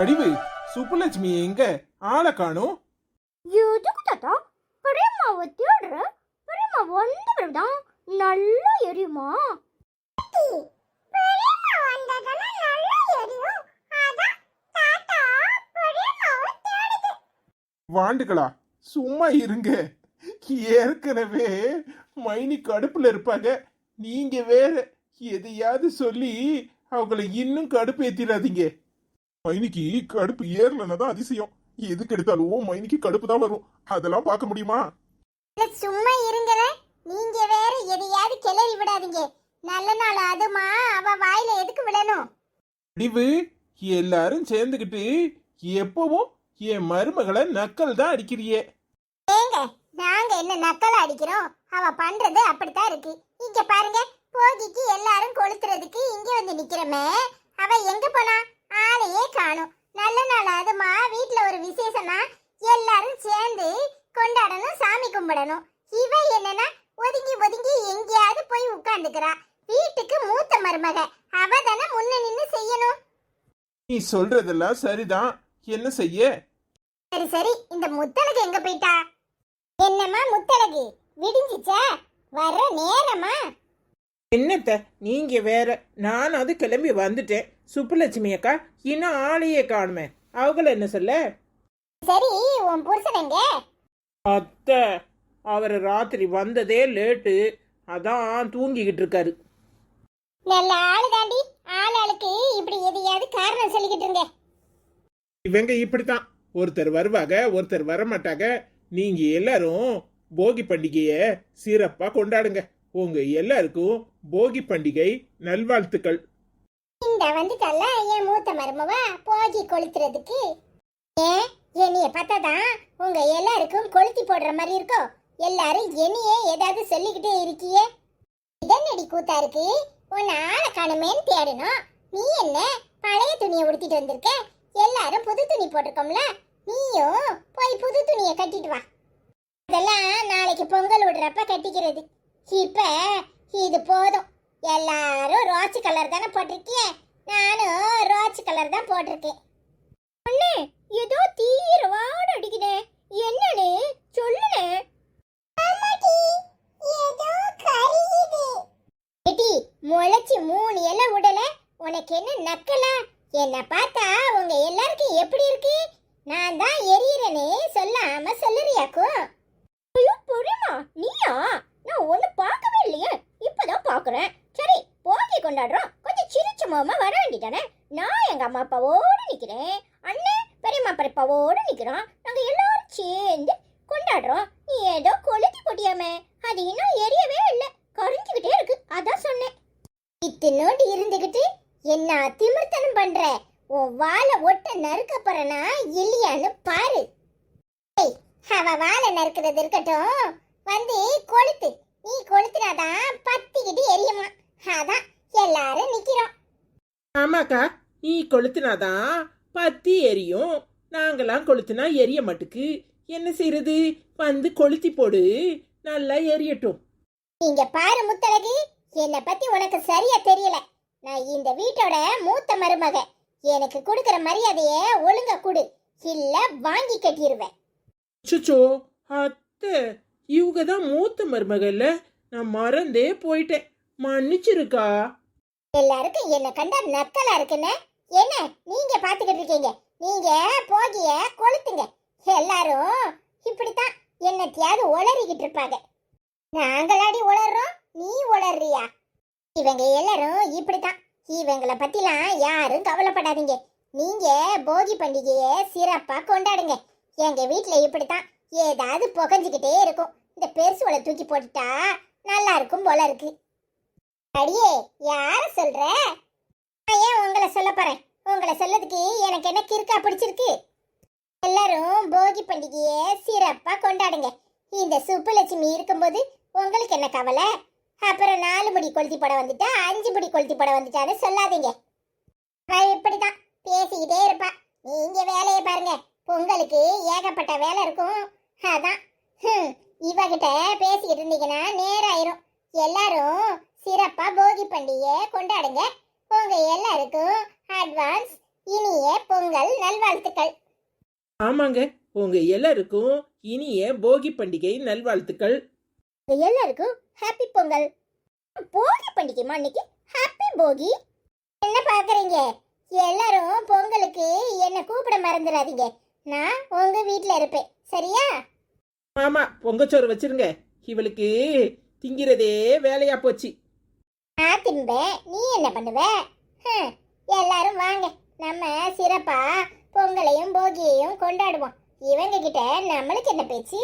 அடிவு சுப்புலட்சுமி எங்க ஆளை காணும்? எதுக்கு தாத்தா பெரியம்மாவை தேடுற? பெரியம்மா வந்த பிறகுதான் நல்லா எரியுமா? வாண்டுகளா சும்மா இருங்க. ஏற்கனவே மைனி கடுப்புல இருப்பாங்க. நீங்க வேற எதையாவது சொல்லி அவங்கள இன்னும் கடுப்பு ஏத்திடாதீங்க. மைனிக்கு கடுப்பு ஏறலன்னதான் அதிசயம். எதுக்கு எடுத்தாலும் மைனிக்கு கடுப்பு தான் வரும். அதெல்லாம் பார்க்க முடியுமா? சும்மா இருங்க. நீங்க வேற எதையாவது கிளறி விடாதீங்க. நல்ல நாள் அதுமா அவ வாயில எதுக்கு விடணும்? அடிவு எல்லாரும் சேர்ந்துகிட்டு எப்பவும் என் மருமகளை நக்கல் தான் அடிக்கிறியே. ஏங்க நாங்க என்ன நக்கல் அடிக்கிறோம்? அவ பண்றது அப்படித்தான் இருக்கு. இங்க பாருங்க, போகிக்கு எல்லாரும் கொளுத்துறதுக்கு இங்க வந்து நிக்கிறமே, அவ எங்க போனா? ஆளையே காணும். நல்ல நாள் அதுமா வீட்டுல ஒரு விசேஷம்னா எல்லாரும் சேர்ந்து கொண்டாடணும், சாமி கும்பிடணும். இவ என்னன்னா ஒதுங்கி ஒதுங்கி எங்கேயாவது போய் உட்கார்ந்துக்கிறா. வீட்டுக்கு மூத்த மருமக, அவ தானே முன்ன நின்னு செய்யணும். நீ சொல்றதெல்லாம் சரிதான், என்ன செய்ய? சரி சரி, இந்த முத்தழகு எங்க போயிட்டா? என்னம்மா முத்தழகு, விடிஞ்சிச்சா? வர நேரமா? என்னத்த நீங்க வேற, நான் அது கிளம்பி வந்துட்டேன். சுப்புலட்சுமி அக்கா இன்னும் ஆளையே காணுமே, அவங்கள என்ன சொல்ல? சரி, உன் புருஷனங்க? அத்தை அவர் ராத்திரி வந்ததே லேட்டு, அதான் தூங்கிக்கிட்டு இருக்காரு. நல்ல ஆளு தாண்டி, ஆளுக்கு இப்படி எதையாவது காரணம் சொல்லிக்கிட்டு இருங்க. இவங்க இப்படித்தான், ஒருத்தர் வருவாங்க ஒருத்தர் வரமாட்டாங்க. நீங்க எல்லாரும் போகி பண்டிகைய சிறப்பா கொண்டாடுங்க. உங்க எல்லாருக்கும் போகி பண்டிகை நல்வாழ்த்துக்கள். இந்த வந்துட்டல்ல என் மூத்த மருமவா போகி கொளுத்துறதுக்கு. ஏன் என்னைய பார்த்தாதான் உங்க எல்லாருக்கும் கொளுத்தி போடுற மாதிரி இருக்கோ? எல்லாரும் என்னையே ஏதாவது சொல்லிக்கிட்டே இருக்கியே. இதனடி கூத்தா இருக்கு? உன் ஆளை காணுமேன்னு தேடணும். நீ என்ன பழைய துணியை உடுத்திட்டு வந்திருக்க? எல்லாரும் புது துணி போட்டிருக்கோம்ல, நீயும் போய் புது துணியை கட்டிட்டு வா. அதெல்லாம் நாளைக்கு பொங்கல் விடுறப்ப கட்டிக்கிறது. இப்ப இது போதும். எல்லாரும் ரோஸ் கலர் தானே போட்டிருக்கிய, நானும் ரோஸ் கலர் தான் போட்டிருக்கேன். அண்ணே ஏதோ தீரவாட அடிக்குதே, என்னன்னு சொல்லுனே. முளைச்சி 3 இலை விடல, உனக்கு என்ன நக்கலா? என்ன பார்த்தா உங்க எல்லாருக்கும் எப்படி இருக்கு? நான் தான் எரியறேன்னு சொல்லாம சொல்லுறியாக்கும்? ஐயோ புரியுமா? நீயா? நான் ஒண்ணு பார்க்கவே இல்லையே, இப்பதான் பாக்குறேன். சரி போகி கொண்டாடுறோம், கொஞ்சம் சிரிச்ச மாமா வர வேண்டியதானே? நான் எங்க அம்மா அப்பாவோட நிக்கிறேன், அண்ணன் பெரியம்மா பெரியப்பாவோட நிக்கிறோம். நாங்க எல்லாரும் சேர்ந்து கொண்டாடுறோம். நீ ஏதோ கொளுத்தி போட்டியாமே, அது இன்னும் எரியவே இல்லை, கரிஞ்சுக்கிட்டே இருக்கு. அதான் சொன்னேன். இத்தினோடு இருந்துகிட்டு என்ன திமிர்த்தனம் பண்ற? உன் வாழை ஒட்ட நறுக்க போறனா இல்லையான்னு பாரு. அவ வாழை நறுக்கிறது இருக்கட்டும், வந்து கொளுத்து. நீ கொளுத்துனாதான் பத்திக்கிட்டு எரியுமா, அதான் எல்லாரும் நிக்கிறோம். ஆமாக்கா, நீ கொளுத்துனாதான் பத்தி எரியும், நாங்கெல்லாம் கொளுத்துனா எரிய மாட்டுக்கு. என்ன செய்யறது? வந்து கொளுத்தி போடு, நல்லா எரியட்டும். நீங்க பாரு முத்தழகு, என்னை பத்தி உனக்கு சரியா தெரியல. நான் இந்த வீட்டோட மூத்த மருமக. எனக்கு கொடுக்கற மரியாதைய ஒழுங்கா கொடு, இல்ல வாங்கி கட்டிடுவேன். சுச்சோ அத்தை, இவங்க தான் மூத்த மருமகள்ல, நான் மறந்தே போயிட்டேன், மன்னிச்சிருக்கா. எல்லாருக்கும் என்ன கண்டா நக்கலா இருக்குன்னு என்ன நீங்க பாத்துக்கிட்டு இருக்கீங்க? நீங்க போகிய கொளுத்துங்க. எல்லாரும் இப்படித்தான் என்னத்தையாவது உளறிக்கிட்டு இருப்பாங்க. நாங்களாடி உளறோம், நீ உளறியா? இவங்க எல்லாரும் இப்படித்தான். இவங்கள பத்திலாம் யாரும் கவலைப்படாதீங்க. நீங்க போகி பண்டிகைய சிறப்பா கொண்டாடுங்க. எங்க வீட்டுல இப்படித்தான், ஏதாவது புகஞ்சுக்கிட்டே இருக்கும். இந்த பெருசுவளை தூக்கி போட்டுட்டா நல்லா இருக்கும் போல இருக்கு. அடியே யார சொல்ற? ஏன் உங்களை சொல்ல போறேன்? உங்களை சொல்லதுக்கு எனக்கு என்ன கிறுக்கா பிடிச்சிருக்கு? எல்லாரும் போகி பண்டிகைய சிறப்பா கொண்டாடுங்க. இந்த சுப்புலட்சுமி இருக்கும்போது உங்களுக்கு என்ன கவலை? அப்புறம் 4 முடி கொளுத்தி போட வந்துட்டா 5 முடி கொளுத்தி போட வந்துட்டான்னு சொல்லாதீங்க. இப்படிதான் பேசிக்கிட்டே இருப்பா. நீங்க வேலையை பாருங்க, பொங்கலுக்கு ஏகப்பட்ட வேலை இருக்கும். அதான் இவகிட்ட பேசிக்கிட்டு இருந்தீங்கன்னா நேரம் ஆயிரும். எல்லாரும் சிறப்பா போகி பண்டிகையை கொண்டாடுங்க. உங்க எல்லாருக்கும் அட்வான்ஸ் இனிய பொங்கல். பொங்கல் நல்வாழ்த்துக்கள். ஆமாங்க, உங்க எல்லாருக்கும் இனிய போகி பண்டிகை நல்வாழ்த்துக்கள். உங்க எல்லாருக்கும் ஹாப்பி பொங்கல். போகி பண்டிகைமா இன்னைக்கு? ஹாப்பி போகி. என்ன பாக்குறீங்க? எல்லாரும் பொங்கலுக்கு என்ன கூப்பிட மறந்துடாதீங்க. நான் உங்க வீட்ல இருப்பேன், சரியா? ஆமா, பொங்கச்சோறு வச்சிருங்க. இவளுக்கு திங்கிறதே வேலையா போச்சு. நான் திம்பேன், நீ என்ன பண்ணுவ? ஹம், எல்லாரும் வாங்க, நம்ம சிறப்பா பொங்கலையும் போகியையும் கொண்டாடுவோம். இவங்க கிட்ட நம்மளுக்கு என்ன பேச்சு?